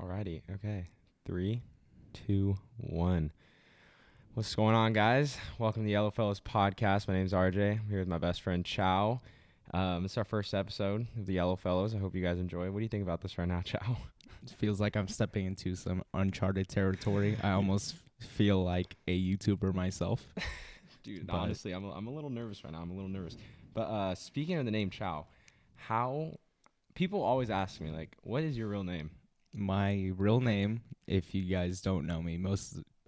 Alrighty. Okay. 3, 2, 1. What's going on, guys? Welcome to the Yellow Fellows podcast. My name's RJ. I'm here with my best friend Chow. This is our first episode of the Yellow Fellows. I hope you guys enjoy. What do you think about this right now, Chow? It feels like I'm stepping into some uncharted territory. I almost feel like a YouTuber myself. Dude, honestly, I'm a little nervous right now. I'm a little nervous. But speaking of the name Chow, how people always ask me, like, what is your real name? My real name, if you guys don't know me,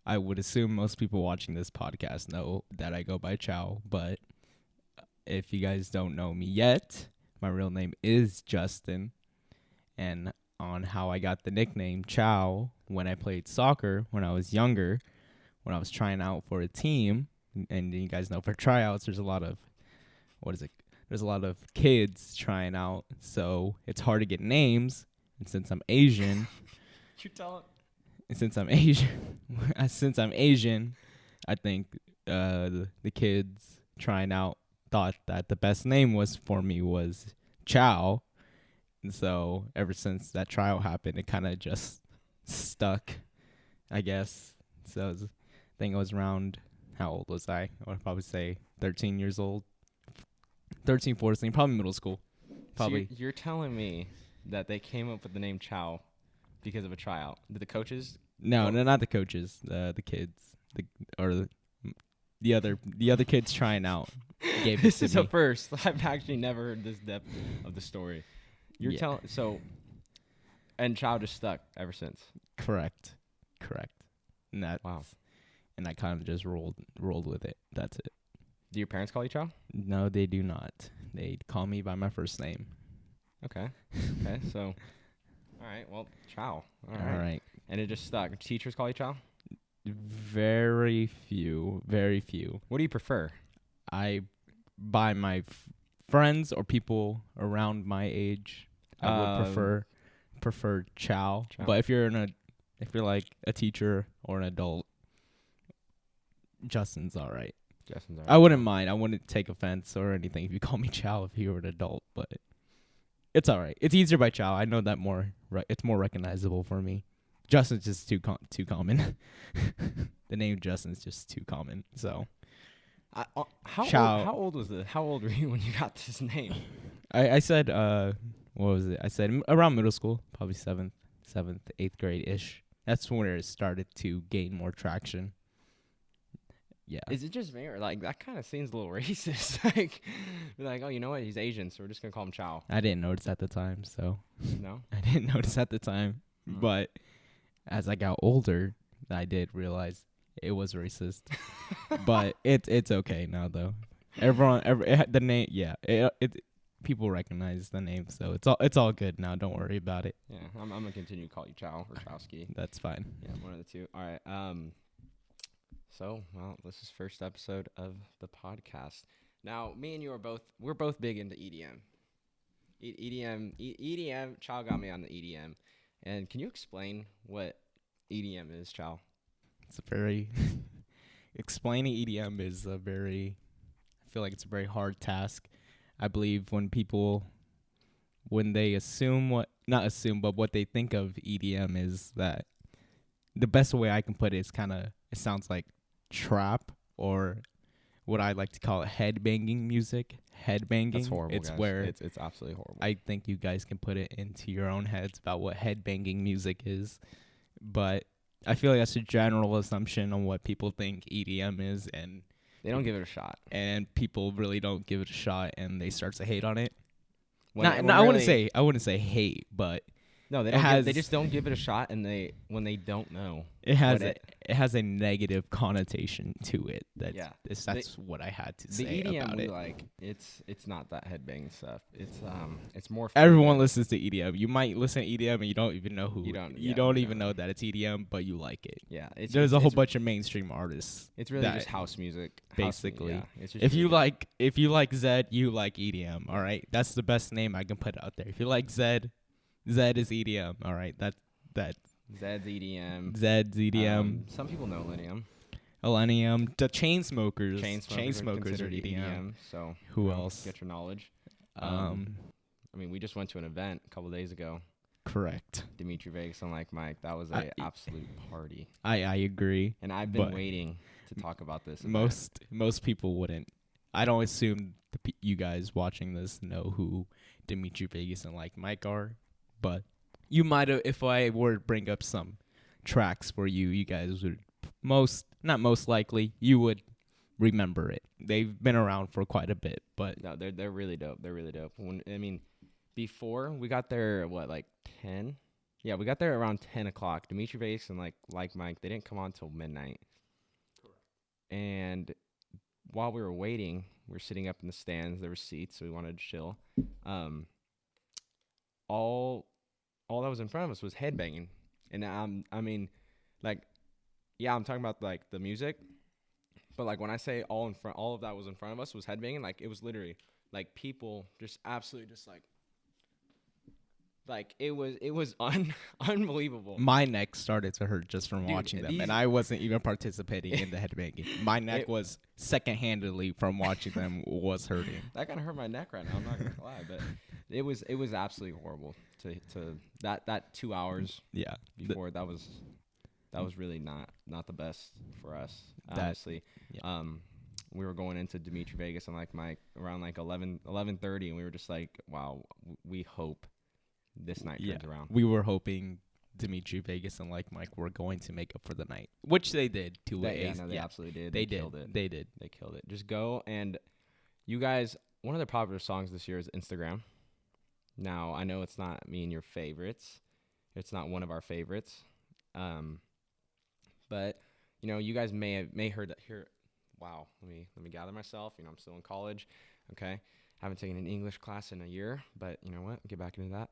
I would assume most people watching this podcast know that I go by Chow, but if you guys don't know me yet, my real name is Justin. And on how I got the nickname Chow when I played soccer when I was younger, when I was trying out for a team, and you guys know for tryouts there's a lot of there's a lot of kids trying out, so it's hard to get names. And since I'm Asian, since I'm Asian, I think the kids trying out thought that the best name was Chow. And so ever since that trial happened, it kind of just stuck, I guess. So I think I was around, how old was I? I would probably say 13 years old. 13, 14, probably middle school. Probably. So you're telling me that they came up with the name Chow because of a tryout. Did the coaches? No, not the coaches. The kids, the other kids trying out gave it This to is me. a first. I've actually never heard this depth of the story. You're telling and Chow just stuck ever since. Correct. And Wow. And I kind of just rolled with it. That's it. Do your parents call you Chow? No, they do not. They call me by my first name. Okay. So, all right. Well, Chow. All right. And it just stuck. Teachers call you Chow? Very few. What do you prefer? By my friends or people around my age, I would prefer Chow. But if you're like a teacher or an adult, Justin's all right. I wouldn't mind. I wouldn't take offense or anything if you call me Chow if you were an adult, but it's all right. It's easier by Chow. I know that more. It's more recognizable for me. Justin's just too common. The name Justin's just too common. So, how old was this? How old were you when you got this name? I said what was it? I said around middle school, probably 7th, 8th grade ish. That's when it started to gain more traction. Yeah. Is it just me, or like that kind of seems a little racist? like, oh, you know what? He's Asian, so we're just gonna call him Chow. I didn't notice at the time, so no, I didn't notice at the time. But as I got older, I did realize it was racist. But it's okay now, though. The name, yeah, it people recognize the name, so it's all good now. Don't worry about it. Yeah, I'm gonna continue to call you Chow or Chowski. That's fine. Yeah, one of the two. All right. So, well, this is first episode of the podcast. Now, me and you we're both big into EDM. EDM, Chow got me on the EDM. And can you explain what EDM is, Chow? Explaining EDM is I feel like it's a very hard task. I believe when they but what they think of EDM is that the best way I can put it is it sounds like trap, or what I like to call it headbanging music. Headbanging. That's horrible, it's guys. where it's absolutely horrible. I think you guys can put it into your own heads about what headbanging music is, but I feel like that's a general assumption on what people think EDM is, and they don't give it a shot. And people really don't give it a shot, and they start to hate on it. I wouldn't say hate, but no, they just don't give it a shot, and when they don't know, it has a negative connotation to it. That's what I had to say the EDM about it. Like it's not that headbanging stuff. It's more. Everyone listens to EDM. You might listen to EDM and you don't even know who. You don't even know that it's EDM, but you like it. Yeah, there's a whole bunch of mainstream artists. It's really just house music, basically. If you like Zed, you like EDM. All right, that's the best name I can put out there. If you like Zed is EDM. All right, that Zed's EDM. Zed's EDM. Some people know Millennium. The Chainsmokers. Chainsmokers are EDM. So who else? Get your knowledge. I mean, we just went to an event a couple days ago. Correct. Dimitri Vegas and Like Mike. That was I- a absolute party. I agree. And I've been But waiting to talk about this. event. Most people wouldn't. I don't assume you guys watching this know who Dimitri Vegas and Like Mike are, but you might have. If I were to bring up some tracks for you, you guys would not most likely, you would remember it. They've been around for quite a bit, but No, they're really dope. They're really dope. Before we got there, like 10? Yeah, we got there around 10 o'clock. Dimitri Vegas and like Mike, they didn't come on till midnight. Correct. And while we were waiting, we were sitting up in the stands. There were seats, so we wanted to chill. All that was in front of us was headbanging, and I'm talking about like the music, but like when I say all of that was in front of us was headbanging. Like it was literally like people just absolutely just like it was unbelievable. my neck started to hurt just from Dude, watching them, these- and I wasn't even participating in the headbanging. My neck was second-handedly from watching them was hurting. That kind of hurt my neck right now. I'm not gonna lie, but it was absolutely horrible to that 2 hours Yeah. before. That was really not the best for us, That- honestly. yeah. We were going into Dimitri Vegas and like Mike around like 11:30, and we were just like, wow, we hope this night turns around. We were hoping Dimitri Vegas and Like Mike were going to make up for the night, which they did to They a absolutely did. They did. Killed it. They did. They killed it. Just go. And you guys, one of the popular songs this year is Instagram. Now, I know it's not me and your favorites. It's not one of our favorites. But, you guys may heard that here. Wow. Let me gather myself. I'm still in college. Okay. Haven't taken an English class in a year, but you know what? Get back into that.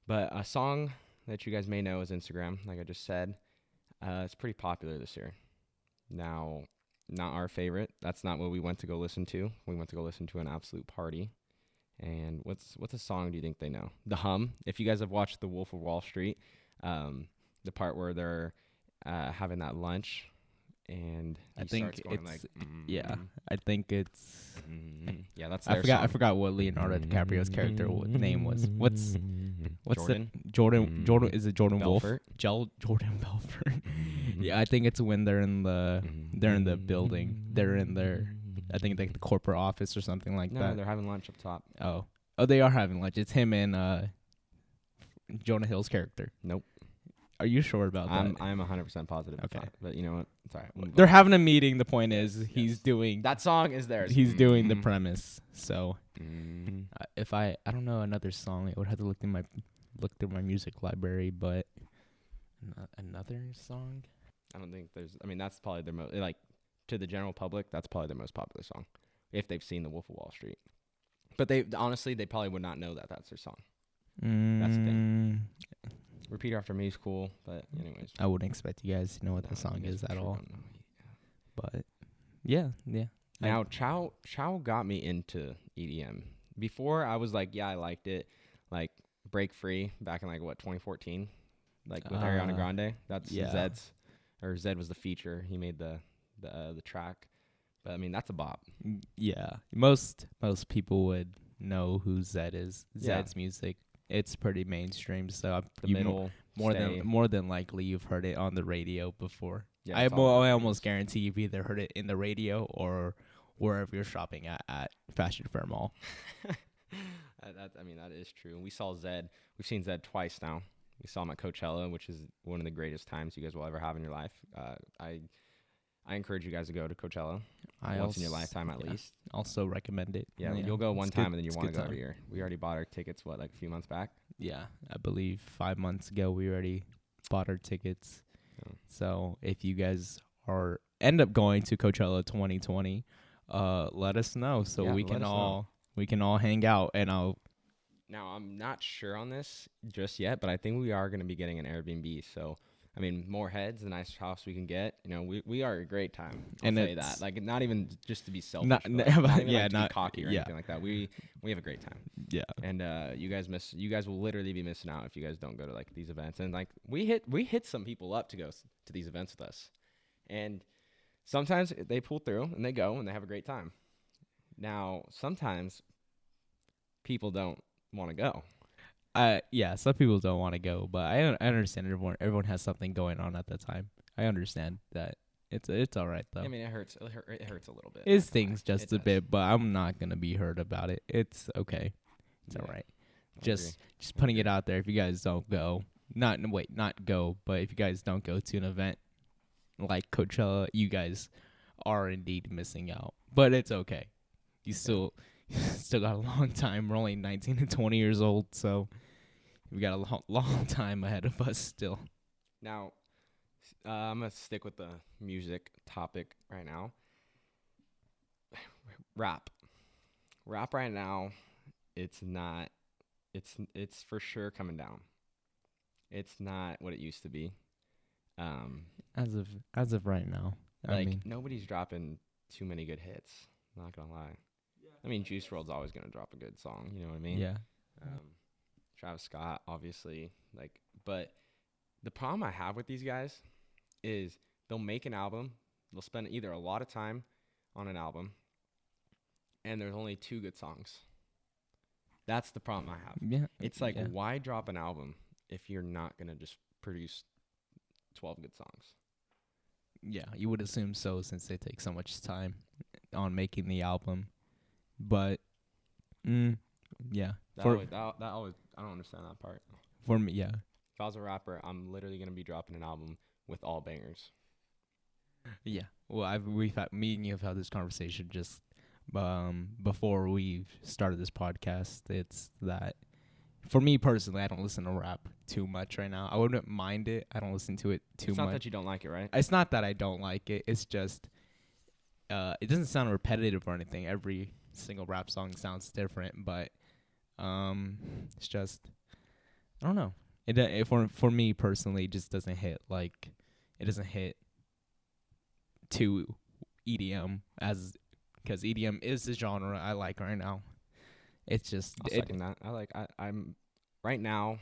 But a song that you guys may know is Instagram, like I just said. It's pretty popular this year. Now, not our favorite. That's not what we went to go listen to. We went to go listen to an absolute party. And what's a song do you think they know? The Hum. If you guys have watched The Wolf of Wall Street, the part where they're having that lunch, and I think starts going it's like, yeah. I think it's. Yeah, that's I their forgot. I song. forgot what Leonardo DiCaprio's character name was. What's Jordan? Jordan is it Jordan Belfort? Wolf? Jordan Belfort. Yeah, I think it's when they're in the building. They're in their, I think like the corporate office or something like No, that. they're having lunch up top. Oh, they are having lunch. It's him and Jonah Hill's character. Nope. Are you sure about that? I'm 100% positive. It's Okay. not, but you know what? It's all right. We'll move They're on. having a meeting. The point is he's doing That song is theirs. he's doing the Mhm. premise. So Mhm. if I don't know another song, I would have to look through my music library. But another song. I don't think there's. I mean, that's probably their most like to the general public. That's probably their most popular song, if they've seen The Wolf of Wall Street. But they probably would not know that that's their song. That's the thing. Repeat After Me is cool, but anyways. I wouldn't expect you guys to know what No, the song you guys is for at sure all. don't know. But yeah. Now, Chow got me into EDM. Before, I was like, yeah, I liked it. Like, Break Free back in, 2014? Like, with Ariana Grande. That's yeah. Zed was the feature. He made the track. But, I mean, that's a bop. Yeah, most people would know who Zed is. Yeah. Zed's music, it's pretty mainstream. So The middle. Stay. more than likely you've heard it on the radio before. Yeah, I it's all I over almost news. guarantee you've either heard it in the radio or wherever you're shopping at Fashion Fair Mall. That is true. We saw Zed. We've seen Zed twice now. We saw him at Coachella, which is one of the greatest times you guys will ever have in your life. I encourage you guys to go to Coachella once in your lifetime at least. Also recommend it. Yeah, you'll go one it's time good- and then you it's want to good go every time. year. We already bought our tickets, a few months back? Yeah, I believe 5 months ago we already bought our tickets. Oh. So if you guys end up going to Coachella 2020, let us know so Yeah, we let can us all know. we can all hang out and I'll. Now, I'm not sure on this just yet, but I think we are going to be getting an Airbnb. So, I mean, more heads, the nicer house we can get. We are a great time. I'll And tell you it's- that. Like, not even just to be selfish, Not- but n- like, not but even yeah, like to not- be cocky or yeah. anything like that. We have a great time. Yeah. And you guys will literally be missing out if you guys don't go to like these events. And like we hit some people up to go to these events with us, and sometimes they pull through and they go and they have a great time. Now sometimes people don't want to go. some people don't want to go, but I understand everyone has something going on at that time. I understand that. It's all right though. I mean, it hurts. It hurts a little bit. It not gonna stings lie. just It a does. bit, but I'm not gonna be hurt about it. It's okay. It's Yeah, all right. I Just agree. putting agree. it out there. If you guys don't go, not go, but if you guys don't go to an event like Coachella, you guys are indeed missing out. But it's okay. You still got a long time. We're only 19 and 20 years old, so we got a long time ahead of us still. Now, I'm gonna stick with the music topic right now. Rap right now, it's not. It's for sure coming down. It's not what it used to be. Um, As of right now, I like mean, nobody's dropping too many good hits. Not gonna lie. I mean, Juice WRLD's always gonna drop a good song. You know what I mean? yeah. Travis Scott, obviously. But the problem I have with these guys is they'll make an album. They'll spend either a lot of time on an album, and there's only 2 good songs. That's the problem I have. Yeah. It's like, yeah. why drop an album if you're not gonna just produce 12 good songs? Yeah, you would assume so since they take so much time on making the album. But yeah, That for always I don't understand that part. for me, yeah. If I was a rapper, I'm literally gonna be dropping an album with all bangers. Yeah. Well, me and you have had this conversation just before we've started this podcast. It's that for me personally, I don't listen to rap too much right now. I wouldn't mind it. I don't listen to it too It's much. not that you don't like it, right? It's not that I don't like it. It's just it doesn't sound repetitive or anything. Every single rap song sounds different, but it's just I don't know. It for me personally it just doesn't hit like it doesn't hit to EDM as because EDM is the genre I like right now. It's just I'll second that. I'm right now.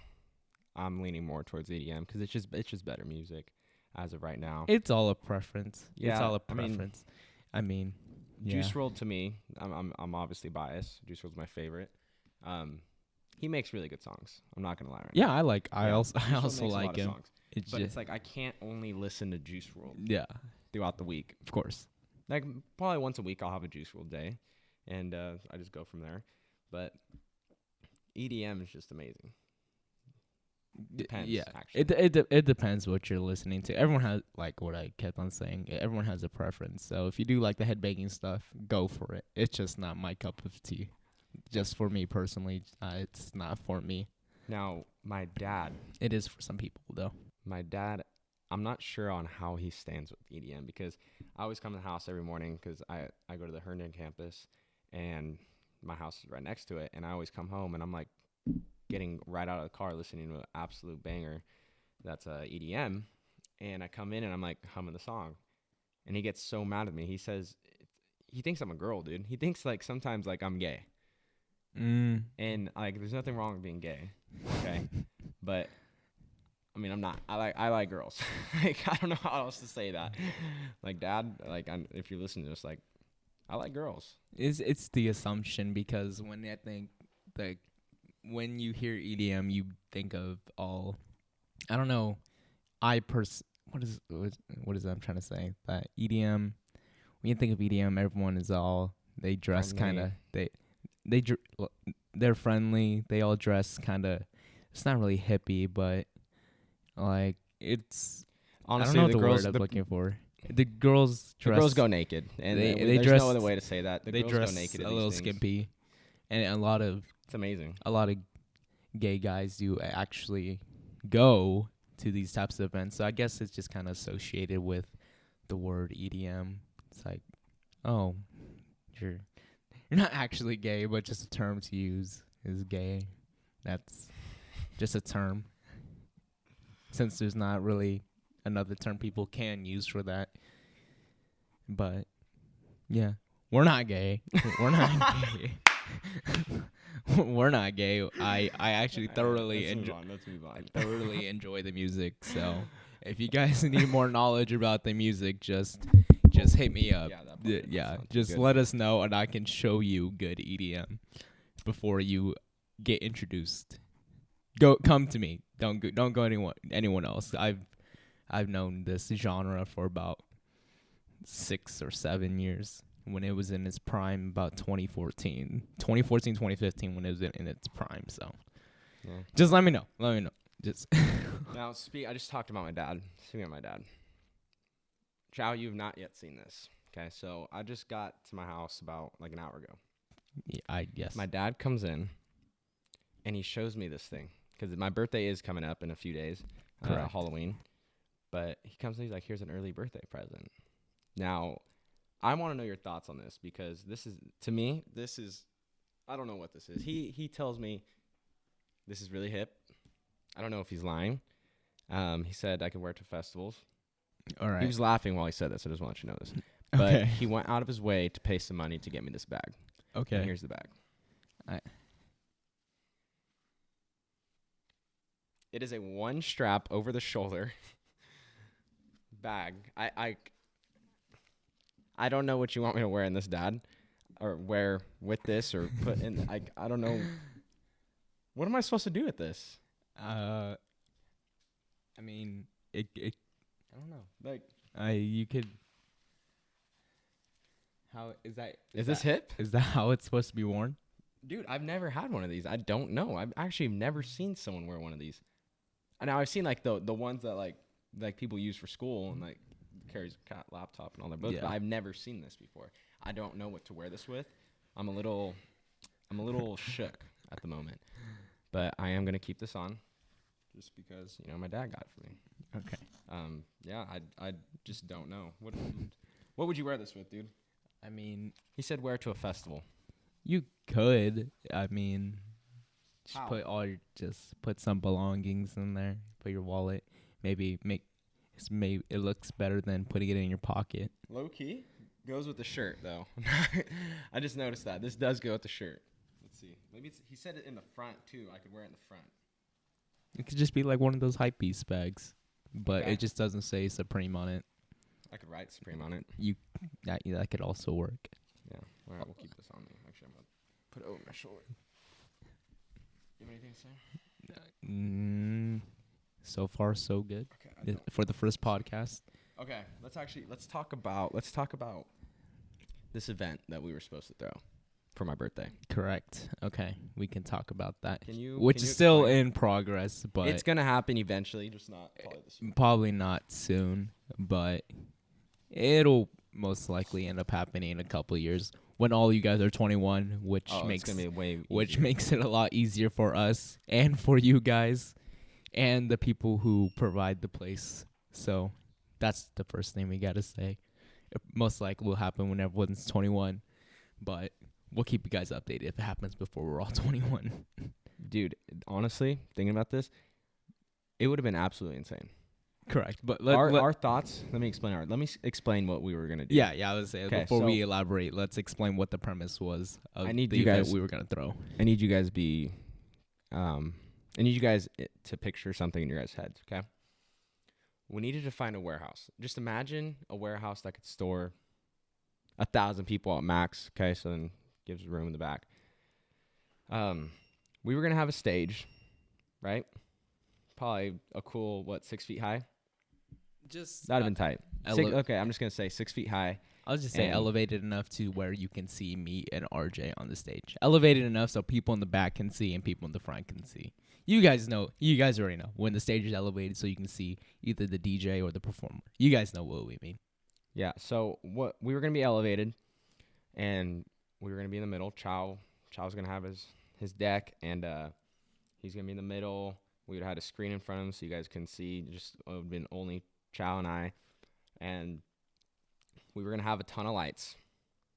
I'm leaning more towards EDM because it's just better music as of right now. it's all a preference. It's Yeah, all a I mean, preference. I mean, yeah. Juice WRLD to me, I'm obviously biased. Juice WRLD's my favorite. He makes really good songs. I'm not gonna lie. Right Yeah, now. I Juice also WRLD makes a like lot of him. songs, It's but just it's like I can't only listen to Juice WRLD yeah, throughout the week. of course. Like probably once a week I'll have a Juice WRLD day, and I just go from there. But EDM is just amazing. Depends. Yeah, Actually. it depends what you're listening to. Everyone has like what I kept on saying. Everyone has a preference. So if you do like the headbanging stuff, go for it. It's just not my cup of tea. Just for me personally, it's not for me. Now my dad, It is for some people though. I'm not sure on how he stands with EDM because I always come to the house every morning because I go to the Herndon campus and my house is right next to it, and I always come home and I'm like getting right out of the car listening to an absolute banger that's EDM, and I come in and I'm like humming the song, and he gets so mad at me. He says he thinks I'm a girl, dude. He thinks like sometimes like I'm gay, and like there's nothing wrong with being gay, okay? But I mean, I'm not. I like girls. Like I don't know how else to say that. Like Dad, like if you're listening to this, like I like girls. It's the assumption because when I think like when you hear EDM, you think of all. I don't know. What is that I'm trying to say? That EDM. When you think of EDM, everyone is all they dress kind of they're friendly. They all dress kind of. It's not really hippie, but like it's. Honestly, I don't know the what girls the word I'm looking for. The girls dress. the girls go naked, and they there's dress- no other way to say that. The They girls dress go naked. a at little these things. skimpy, and a lot of It's amazing. gay guys do actually go to these types of events. So I guess it's just kind of associated with the word EDM. It's like, oh, you're not actually gay, but just a term to use is gay. That's just a term. Since there's not really another term people can use for that. But yeah, we're not gay. We're not gay. We're not gay. I actually thoroughly enjoy. Let's move on. I thoroughly enjoy the music. So if you guys need more knowledge about the music, just hit me up. Yeah, that probably doesn't Yeah, sound too just good. let us know, and I can show you good EDM before you get introduced. come to me. Don't go anyone else. I've known this genre for about 6 or 7 years when it was in its prime, about 2015 when it was in its prime. So Yeah. just let me know. Just Now, I just talked about my dad. Speaking of my dad. Chow, you have not yet seen this. Okay, so I just got to my house about like an hour ago. yes. My dad comes in, and he shows me this thing. Because my birthday is coming up in a few days. Correct. Halloween. But he comes in, he's like, here's an early birthday present. Now, I want to know your thoughts on this because this is, to me, I don't know what this is. He tells me this is really hip. I don't know if he's lying. He said I could wear it to festivals. All right. He was laughing while he said this. I just want you to know this. But Okay. he went out of his way to pay some money to get me this bag. Okay. And here's the bag. It is a one strap over the shoulder bag. I don't know what you want me to wear in this, Dad, or wear with this, or put in. I don't know. What am I supposed to do with this? I mean, it I don't know. Like, you could. How is that? is this hip? Is that how it's supposed to be worn? Dude, I've never had one of these. I don't know. I've actually never seen someone wear one of these. Now I've seen like the ones that like people use for school and like carries a laptop and all their books, Yeah. but I've never seen this before. I don't know what to wear this with. I'm a little shook at the moment, but I am gonna keep this on, just because my dad got it for me. Okay. Yeah, I just don't know what would you wear this with, dude? I mean, He said wear it to a festival. you could. I mean, How? just put some belongings in there. Put your wallet. Maybe it looks better than putting it in your pocket. Low key goes with the shirt though. I just noticed that this does go with the shirt. Let's see. Maybe he said it in the front too. I could wear it in the front. It could just be like one of those hype beast bags, but Okay. it just doesn't say Supreme on it. I could write Supreme on it. That could also work. Yeah. All right, we'll keep this on me. Actually, I'm gonna put it over my shoulder. You have anything to say? So far, so good Okay. for the first podcast. Okay. Let's talk about this event that we were supposed to throw for my birthday. Correct. Okay, we can talk about that. Which can is you still explain? in progress, but It's gonna happen eventually, just not probably this year. probably not soon. But it'll most likely end up happening in a couple of years when all you guys are 21, which It's makes gonna be way which easier. makes it a lot easier for us and for you guys and the people who provide the place. So that's the first thing we gotta say. It most likely will happen when everyone's 21, but we'll keep you guys updated if it happens before we're all 21. Dude, honestly, thinking about this, it would have been absolutely insane. Correct. But Our thoughts. Let me explain what we were gonna do. yeah, I would say Okay, before we so- elaborate, let's explain what the premise was of I need the you event guys- we were gonna throw. I need you guys to picture something in your guys' heads. Okay. We needed to find a warehouse. Just imagine a warehouse that could store 1,000 people at max. Okay, so then gives room in the back. We were gonna have a stage, right? Probably a cool 6 feet high. Just That'd have been tight. ele- Okay, I'm just gonna say 6 feet high. I'll just say And- elevated enough to where you can see me and RJ on the stage. Elevated enough so people in the back can see and people in the front can see. You guys already know when the stage is elevated so you can see either the DJ or the performer. You guys know what we mean. Yeah. So what we were gonna be elevated, and we were gonna be in the middle. Chow's gonna have his deck, and he's gonna be in the middle. We would have had a screen in front of him so you guys can see. Just it would have been only Chow and I, and we were gonna have a ton of lights,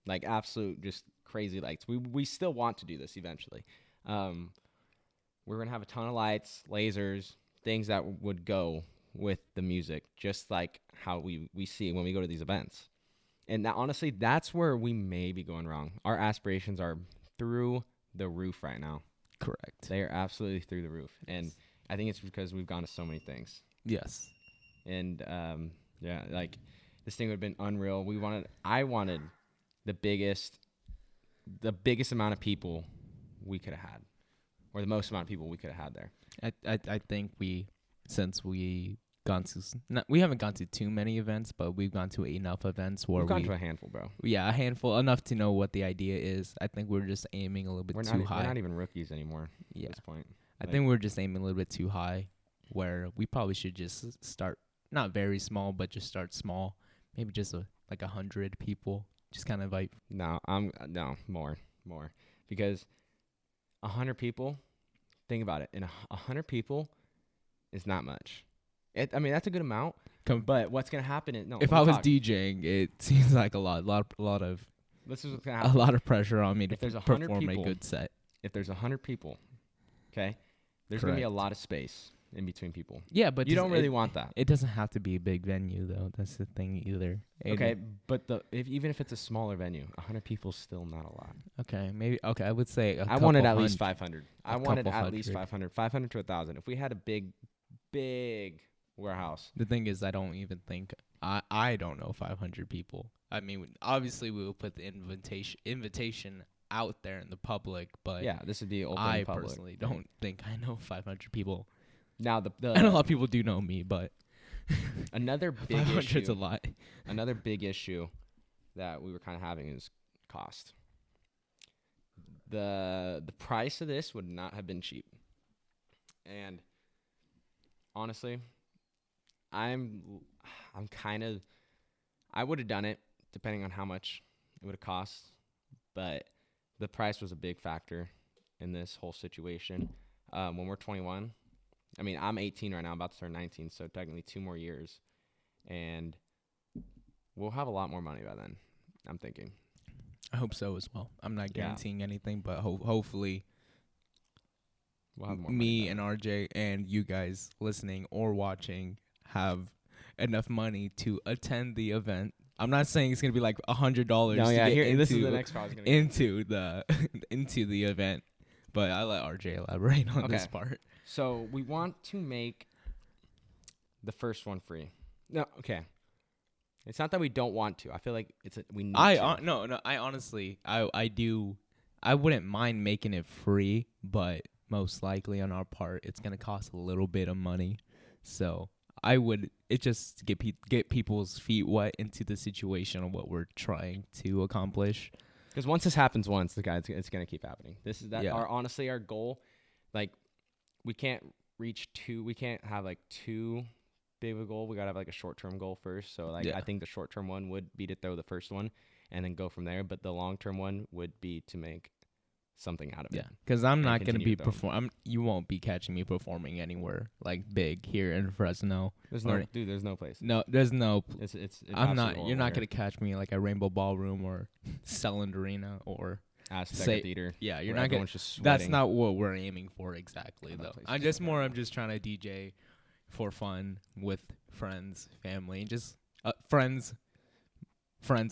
like absolute just crazy lights. We still want to do this eventually. We're gonna have a ton of lights, lasers, things that would go with the music, just like how we see when we go to these events. And that, honestly, that's where we may be going wrong. Our aspirations are through the roof right now. Correct. They are absolutely through the roof. And I think it's because we've gone to so many things. Yes. And yeah, like this thing would have been unreal. I wanted the biggest amount of people we could have had. or the most amount of people we could have had there. I think since we gone to we haven't gone to too many events, but we've gone to enough events where We've gone to a handful, bro. a handful enough to know what the idea is. I think we're just aiming a little bit too high. We're not even rookies anymore Yeah, at this point. I think we're just aiming a little bit too high, where we probably should just start not very small, but just start small. Maybe just like 100 people, just kind of like. No, more, because 100 people. Think about it. And 100 people is not much. I mean, that's a good amount. But what's gonna happen is if I was DJing, it seems like a lot of. This is what's gonna happen. A lot of pressure on me to perform people, a good set. If there's 100 people, okay, there's gonna be a lot of space in between people. Yeah, but you don't really want that. It doesn't have to be a big venue, though. That's the thing, either. Okay, but even if it's a smaller venue, 100 people is still not a lot. Okay, maybe. Okay, I would say I wanted at least 500. I wanted at hundred. least 500 to 1,000. If we had a big warehouse. The thing is, I don't even think I don't know 500 people. I mean, obviously we will put the invitation out there in the public, but yeah, this would be open I public. Personally don't think I know 500 people. Now and a lot of people do know me, but another big 500's issue. a lot. Another big issue that we were kind of having is cost. The price of this would not have been cheap, and honestly, I would have done it depending on how much it would have cost, but the price was a big factor in this whole situation. When we're 21, I mean, I'm 18 right now, about to turn 19, so technically 2 more years, and we'll have a lot more money by then, I'm thinking. I hope so as well. I'm not guaranteeing anything, but hopefully we'll have more me and RJ and you guys listening or watching have enough money to attend the event. I'm not saying it's gonna be like $100. No, yeah, this is the next part. Into the event, but I'll let RJ elaborate on this part. So we want to make the first one free. No, okay. It's not that we don't want to. I feel like we need to. No. I honestly, I do. I wouldn't mind making it free, but most likely on our part, it's gonna cost a little bit of money. So it's just to get people's feet wet into the situation of what we're trying to accomplish. Because once this happens once, it's gonna keep happening. This is honestly our goal. Like, we can't have like too big of a goal. We gotta have like a short-term goal first. So I think the short-term one would be to throw the first one and then go from there. But the long-term one would be to make something out of it. Yeah, because I'm not gonna be you won't be catching me performing anywhere like big here in Fresno. There's no place. No, there's no. It's I'm not. You're not gonna catch me like a Rainbow Ballroom or Stelland Arena or Azteca Theater. Yeah, you're not gonna. Just that's not what we're aiming for exactly, though. I'm just trying to DJ for fun with friends, family, and just friends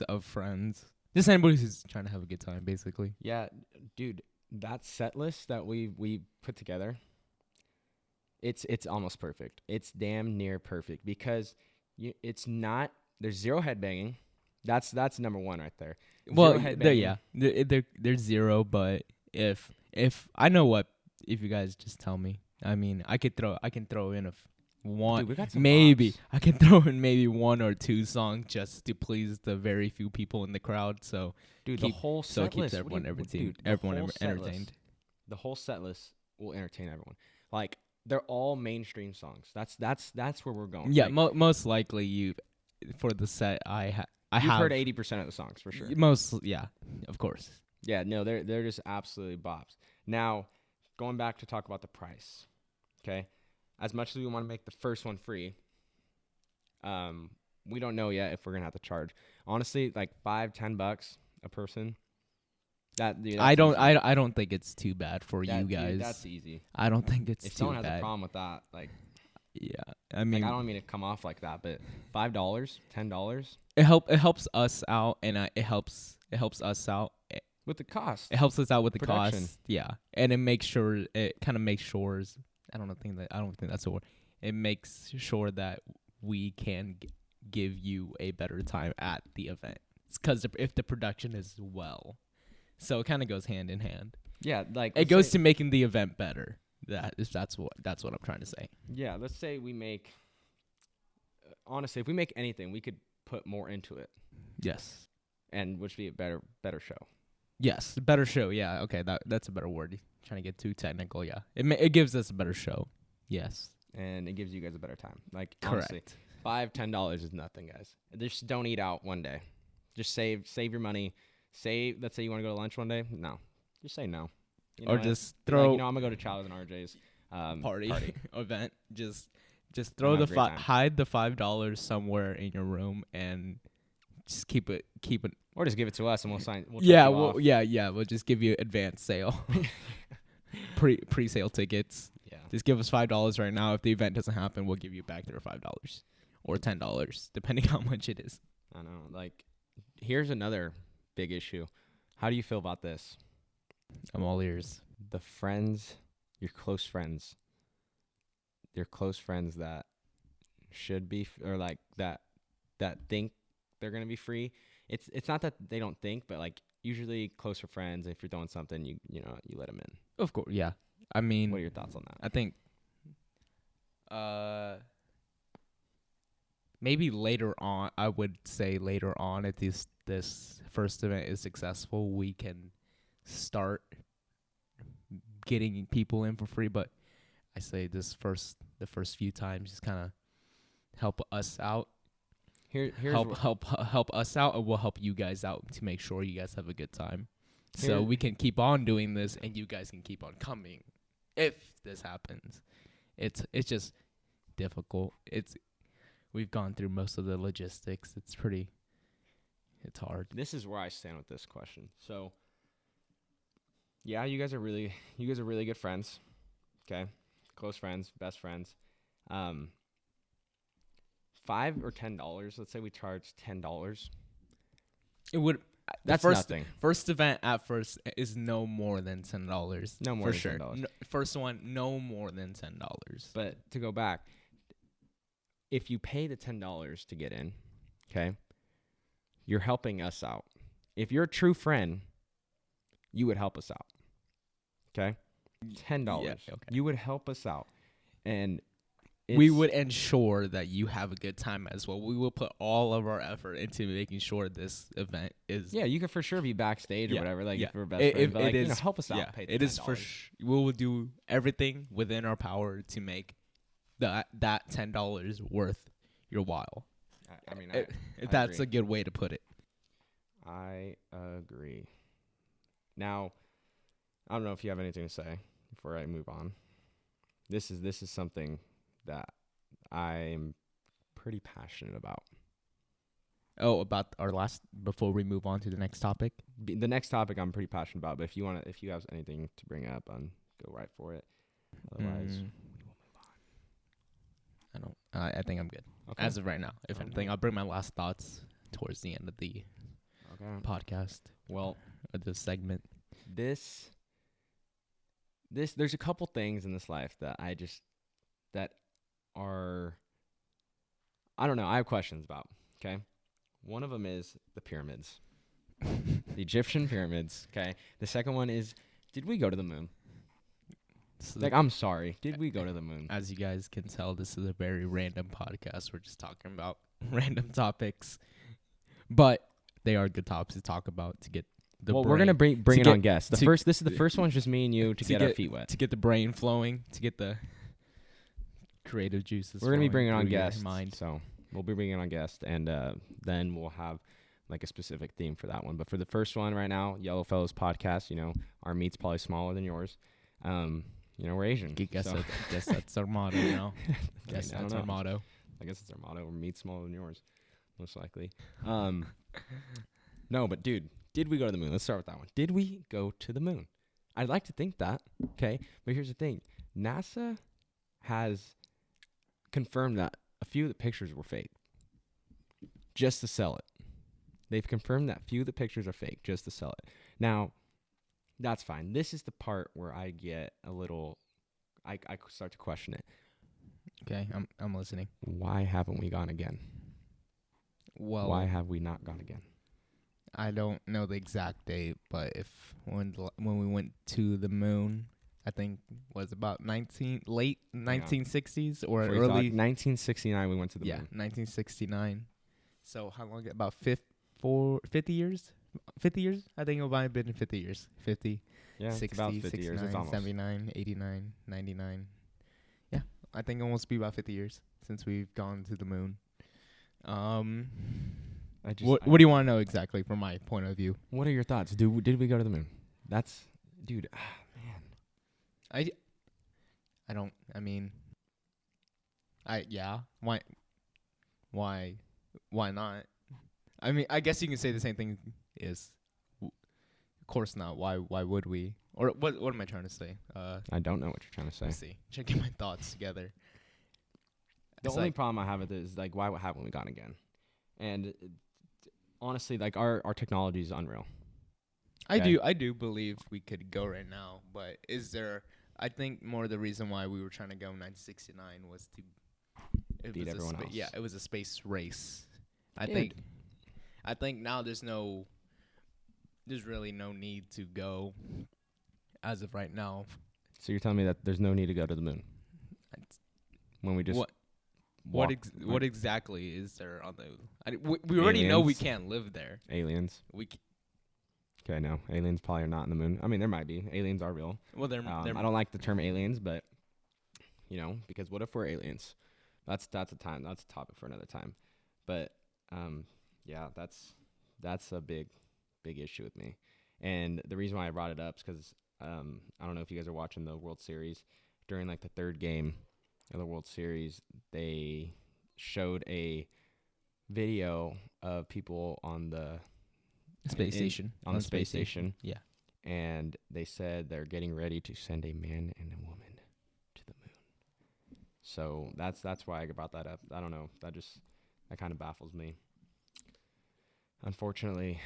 of friends. Just anybody who's trying to have a good time, basically. Yeah, dude, that set list that we put together, it's almost perfect. It's damn near perfect because it's not. There's zero headbanging. That's number one right there. Well, there's zero. But if I know what, if you guys just tell me, I mean, I can throw in one. Dude, maybe bops. I can throw in maybe 1 or 2 songs just to please the very few people in the crowd. So, dude, the whole set list, everyone entertained. The whole set list will entertain everyone. Like, they're all mainstream songs. That's where we're going. Yeah, most likely for the set You've heard 80% of the songs for sure. Yeah, of course. Yeah, no, they're just absolutely bops. Now, going back to talk about the price, okay? As much as we want to make the first one free, we don't know yet if we're gonna have to charge. Honestly, like $5-10 a person. I don't think it's too bad for you guys. Dude, that's easy. I don't think it's too bad. If someone has a problem with that, like, yeah, I mean, I don't mean to come off like that, but $5, $10, it helps us out, and it helps us out with the cost. It helps us out with the production. Cost, yeah, and it kind of makes sure. I don't think that's a word. It makes sure that we can give you a better time at the event. Because if the production is well, so it kind of goes hand in hand. Yeah, like It goes to making the event better. That's what I'm trying to say. Yeah, let's say we make. Honestly, if we make anything, we could put more into it, Yes. and which would be a better show. Yes, better show. Yeah, okay, that's a better word. Trying to get too technical. Yeah, it gives us a better show. Yes, And it gives you guys a better time. Like correct. honestly, $5-10 is nothing, guys. Just don't eat out one day. Just save your money. Let's say you want to go to lunch one day. No, just say no. You know Or what? just Be throw like, I'm gonna go to Chow's and RJ's party event. Just throw have a the great time. hide the $5 somewhere in your room and just keep it. Or just give it to us and we'll sign. We'll Yeah, check you well, off. yeah. We'll just give you advance sale, pre-sale tickets. Yeah. Just give us $5 right now. If the event doesn't happen, we'll give you back their $5 or $10, depending how much it is. I know. Like, here's another big issue. How do you feel about this? I'm all ears. The friends, your close friends that should be or like that think they're gonna be free. It's not that they don't think, but like usually closer friends, if you're doing something, you let them in. Of course, yeah. I mean, What are your thoughts on that? I think maybe later on, I would say later on, if this first event is successful, we can start getting people in for free. But I say the first few times, just kind of help us out. Here's Help us out, and we'll help you guys out to make sure you guys have a good time. So Here- we can keep on doing this, and you guys can keep on coming. If this happens, it's just difficult. We've gone through most of the logistics. It's hard. This is where I stand with this question. So, yeah, you guys are really good friends. Okay, close friends, best friends. $5 or $10. Let's say we charge $10. It would. That's first, nothing. First event at first is no more than $10. No more for than sure. $10. No, first one, no more than $10. But to go back, if you pay the $10 to get in, okay, you're helping us out. If you're a true friend, you would help us out. Okay, $10. Yeah, okay. You would help us out, and We would ensure that you have a good time as well. We will put all of our effort into making sure this event is. Yeah, you could for sure be backstage or whatever. Like if we're best It- friends, if but it like, is- help us out. Yeah, Pay the it is for $10. We will do everything within our power to make that $10 worth your while. I mean, If that's agree. a good way to put it. I agree. Now, I don't know if you have anything to say before I move on. This is something that I'm pretty passionate about. Oh, about our before we move on to the next topic. The next topic I'm pretty passionate about, but if you have anything to bring up, go right for it. Otherwise, I don't. I think I'm good okay. as of right now. If Okay. anything, I'll bring my last thoughts towards the end of the Okay. podcast Well, or the segment. this there's a couple things in this life that are I don't know, I have questions about, okay? One of them is the pyramids. The Egyptian pyramids, okay? The second one is, did we go to the moon? So Like, I'm sorry, did we go to the moon? as you guys can tell, this is a very random podcast. We're just talking about random topics, but they are good topics to talk about to get the Well, brain, we're gonna bring to it get- on guests. This is the first one's just me and you to get our feet wet. to get the brain flowing, to get the creative juices. We're gonna be flowing bringing on through your guests, Mind. so we'll be bringing on guests, and then we'll have like a specific theme for that one. But for the first one right now, Yellow Fellows podcast, our meat's probably smaller than yours. We're Asian. Guess so. that's our motto. Guess I don't that's our know. motto. I guess it's our motto. We're meat's smaller than yours, most likely. No, but dude, did we go to the moon? Let's start with that one. Did we go to the moon? I'd like to think that. Okay, but here's the thing: NASA has confirmed that a few of the pictures were fake, just to sell it. They've confirmed that few of the pictures are fake, just to sell it. Now, that's fine. This is the part where I get a little, I start to question it. Okay, I'm listening. Why haven't we gone again? Well, Why have we not gone again? I don't know the exact date, but when we went to the moon, I think was about late 1960s or Before you thought, early 1969 we went to the moon. 1969. So how long? About 50 years? 50 years? I think it might have been 50 years. 50, Yeah, it's 60, about 50 years. It's 69, almost. 79, 89, 99. Yeah, I think almost be about 50 years since we've gone to the moon. What do you want to know exactly from my point of view? What are your thoughts? Did we go to the moon? Dude, man. I don't. I mean, yeah. Why not? I mean, I guess you can say the same thing. Of course not. Why would we? Or what am I trying to say? I don't know what you're trying to say. Let's see. Checking my thoughts together. The only problem I have with it is like, why haven't we gone again? And honestly, like our technology is unreal. Okay. I do believe we could go right now, but is there? I think more the reason why we were trying to go in 1969 was to Beat everyone else. Yeah, it was a space race. I Dude. think now there's really no need to go as of right now. So you're telling me that there's no need to go to the moon when we just what exactly is there on the? We already know we Aliens? can't live there. aliens? Okay, no, aliens probably are not in the moon. I mean, there might be. Aliens are real. Well, they're I don't like the term aliens, but because what if we're aliens? That's a topic for another time. But yeah, that's a big issue with me. And the reason why I brought it up is because I don't know if you guys are watching the World Series. During like the third game of the World Series, they showed a video of people on the space station. On the space station. Yeah. And they said they're getting ready to send a man and a woman to the moon. So that's why I brought that up. I don't know. That kind of baffles me. Unfortunately,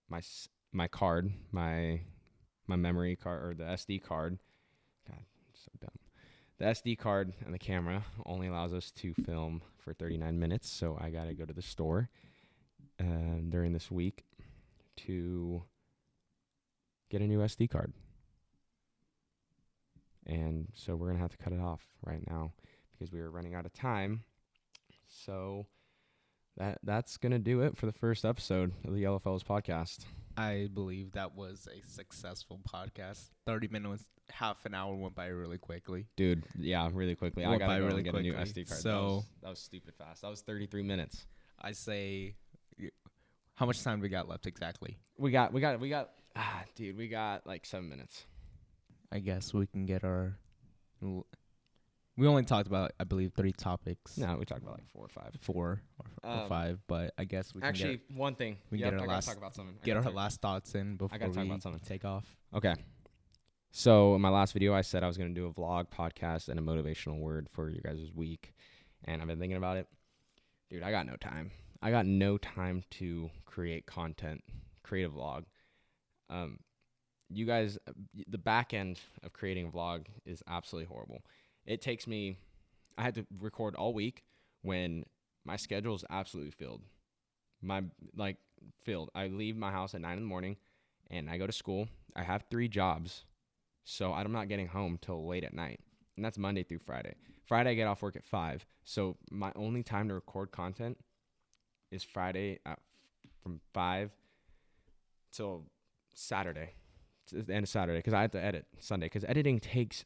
my card, my memory card or the SD card. God, so dumb. The SD card and the camera only allows us to film for 39 minutes, so I gotta go to the store during this week to get a new SD card. And so we're going to have to cut it off right now because we are running out of time. So that's going to do it for the first episode of the Yellow Fellows podcast. I believe that was a successful podcast. 30 minutes, half an hour went by really quickly. Dude, yeah, really quickly. I got to go and get a new SD card. So that was stupid fast. That was 33 minutes. I say, how much time we got left exactly? We got like 7 minutes. I guess we can get our. We only talked about, I believe, 3 topics. No, we talked about like 4 or 5. 4 or 5, but I guess we can actually one thing. We yep, get our last talk about something. Get our last thoughts in before talk we about something. take off. Okay. So in my last video, I said I was going to do a vlog, podcast, and a motivational word for you guys' week, and I've been thinking about it. Dude, I got no time. I got no time to create content, create a vlog. You guys, the back end of creating a vlog is absolutely horrible. It takes me, I had to record all week when my schedule is absolutely filled. Filled. I leave my house at 9 a.m. and I go to school. I have 3 jobs, so I'm not getting home till late at night. And that's Monday through Friday. Friday, I get off work at 5. So my only time to record content is Friday from 5 till Saturday. It's the end of Saturday because I have to edit Sunday because editing takes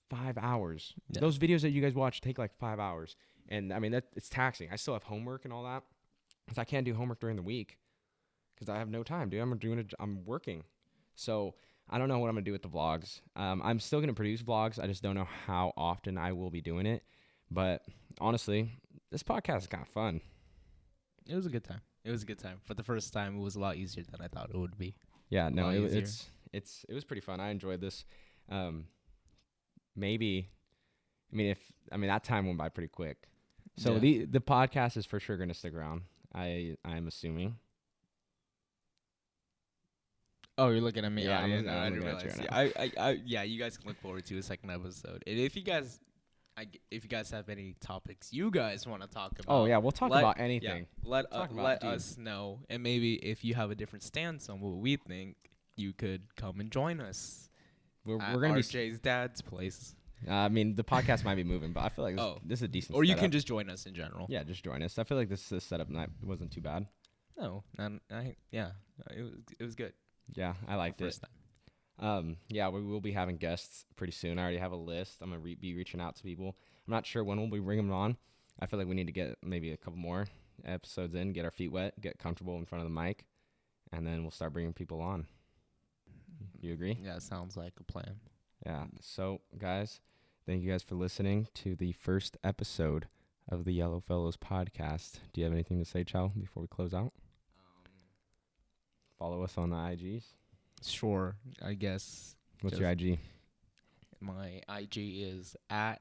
5 hours. Yeah. Those videos that you guys watch take like 5 hours. And I mean, it's taxing. I still have homework and all that because I can't do homework during the week because I have no time, dude. I'm working. So I don't know what I'm going to do with the vlogs. I'm still going to produce vlogs. I just don't know how often I will be doing it. But honestly, this podcast is kind of fun. It was a good time. For the first time, it was a lot easier than I thought it would be. Yeah, no, it was pretty fun. I enjoyed this. That time went by pretty quick. So the podcast is for sure going to stick around. I'm assuming. Oh, you're looking at me. Yeah, I didn't realize. Yeah, you guys can look forward to a second episode. And if you guys if you guys have any topics you guys want to talk about. Oh yeah, we'll talk about anything. Let Talk about let dude. us know, and maybe if you have a different stance on what we think, you could come and join us. We're at gonna be. RJ's dad's place, I mean, the podcast might be moving, but I feel like this is a decent. or you setup. can just join us in general. Yeah, just join us. I feel like this setup wasn't too bad. No, it was good. Yeah, I liked it. First time. Yeah, we will be having guests pretty soon. I already have a list. I'm gonna be reaching out to people. I'm not sure when we'll be bringing them on. I feel like we need to get maybe a couple more episodes in, get our feet wet, get comfortable in front of the mic, and then we'll start bringing people on. You agree? Yeah, sounds like a plan. Yeah. So, guys, thank you guys for listening to the first episode of the Yellow Fellows podcast. Do you have anything to say, Chow, before we close out? Follow us on the IGs. Sure, I guess. What's your IG? My IG is at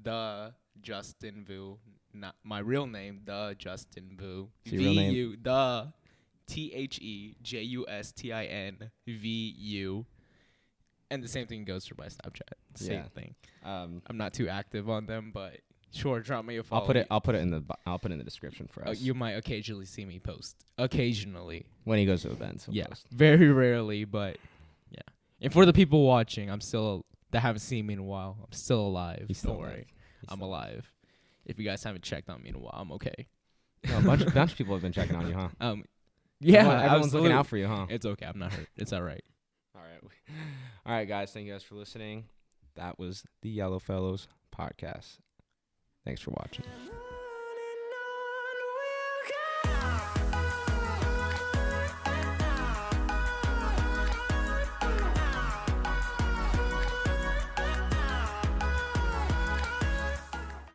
the Justin Vu, not my real name, the Justin Vu. So your real name? VU, the TheJustinVu. And the same thing goes for my Snapchat. Same thing. I'm not too active on them, but sure, drop me a follow. I'll put it in the description for us. You might occasionally see me post. Occasionally. When he goes to events. Yeah. Post. Very rarely, but yeah. And for the people watching, that haven't seen me in a while, I'm still alive. Don't worry. I'm alive. If you guys haven't checked on me in a while, I'm okay. No, a bunch of people have been checking on you, huh? Yeah, everyone's looking out for you, huh? It's okay. I'm not hurt. It's all right. All right, guys. Thank you guys for listening. That was the Yellow Fellows podcast. Thanks for watching.